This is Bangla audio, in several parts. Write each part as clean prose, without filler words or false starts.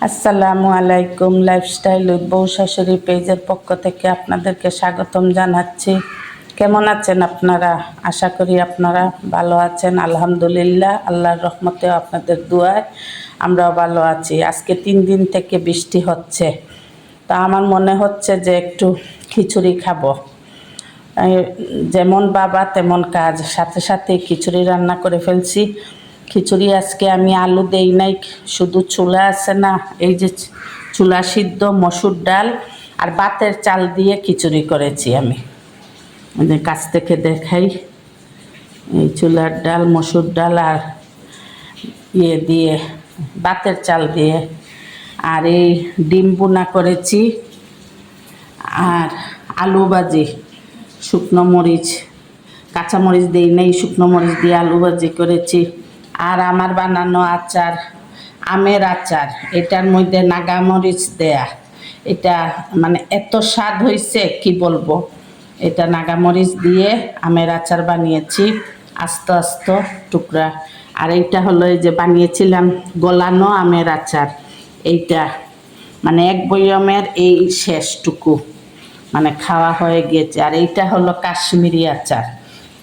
আসসালামু আলাইকুম। লাইফস্টাইল উইথ বউ শাশুড়ি পেজের পক্ষ থেকে আপনাদেরকে স্বাগতম জানাচ্ছি। কেমন আছেন আপনারা? আশা করি আপনারা ভালো আছেন। আলহামদুলিল্লাহ, আল্লাহর রহমতে আপনাদের দোয়ায় আমরাও ভালো আছি। আজকে 3 দিন থেকে বৃষ্টি হচ্ছে, তা আমার মনে হচ্ছে যে একটু খিচুড়ি খাবো। যেমন বাবা তেমন কাজ, সাথে সাথে খিচুড়ি রান্না করে ফেলছি। খিচুড়ি আজকে আমি আলু দেই নাই, শুধু চুলা আছে না, এই যে চুলা সিদ্ধ মসুর ডাল আর ভাতের চাল দিয়ে খিচুড়ি করেছি আমি। কাছ থেকে দেখাই, এই চুলার ডাল মসুর ডাল আর ইয়ে দিয়ে ভাতের চাল দিয়ে, আর এই ডিম বোনা করেছি, আর আলু ভাজি, শুকনো মরিচ কাঁচামরিচ দিই নেই, শুকনো মরিচ দিয়ে আলু ভাজি করেছি। আর আমার বানানো আচার, আমের আচার, এটার মধ্যে নাগামরিচ দেয়া, এটা মানে এত স্বাদ হয়েছে কি বলবো। এটা নাগামরিচ দিয়ে আমের আচার বানিয়েছি, আস্ত আস্ত টুকরা। আর এইটা হলো এই যে বানিয়েছিলাম গলানো আমের আচার, এইটা মানে এক বয়মের এই শেষটুকু মানে খাওয়া হয়ে গিয়েছে। আর এইটা হলো কাশ্মীরি আচার।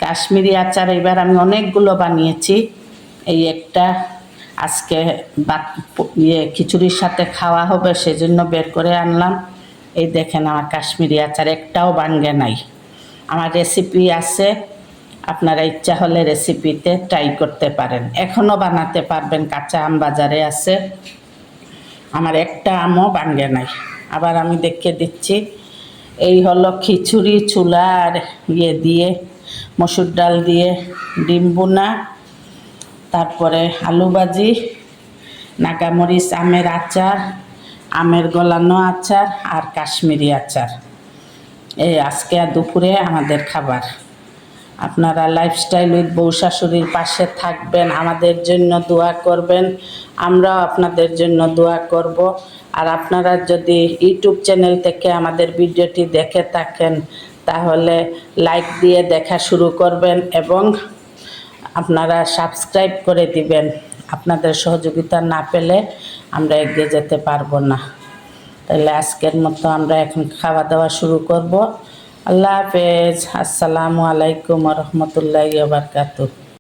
কাশ্মীরি আচার এবার আমি অনেকগুলো বানিয়েছি। এই একটা আজকে খিচুড়ির সাথে খাওয়া হবে সেজন্য বের করে আনলাম। এই দেখেন আমার কাশ্মীরি আচার, একটাও ভাঙ্গে নাই। আমার রেসিপি আছে, আপনারা ইচ্ছা হলে রেসিপিতে ট্রাই করতে পারেন, এখনও বানাতে পারবেন। কাঁচা আম বাজারে আছে, আমার একটা আমও ভাঙ্গে নাই। আবার আমি দেখিয়ে দিচ্ছি, এই হলো খিচুড়ি চুলার ইয়ে দিয়ে মসুর ডাল দিয়ে ডিম বোনা, তারপরে আলু ভাজি, নাগামরিচ আমের আচার, আমের গলানো আচার আর কাশ্মীরি আচার। এই আজকে আর দুপুরে আমাদের খাবার। আপনারা লাইফস্টাইল উইথ বউ শাশুড়ির পাশে থাকবেন, আমাদের জন্য দোয়া করবেন, আমরাও আপনাদের জন্য দোয়া করব। আর আপনারা যদি ইউটিউব চ্যানেল থেকে আমাদের ভিডিওটি দেখে থাকেন তাহলে লাইক দিয়ে দেখা শুরু করবেন এবং আপনারা সাবস্ক্রাইব করে দিবেন। আপনাদের সহযোগিতা না পেলে আমরা এগিয়ে যেতে পারবো না। তাহলে আজকের মতো আমরা এখন খাওয়া দাওয়া শুরু করব। আল্লাহ হাফেজ। আসসালামু আলাইকুম ওয়া রাহমাতুল্লাহি ওয়া বারাকাতুহু।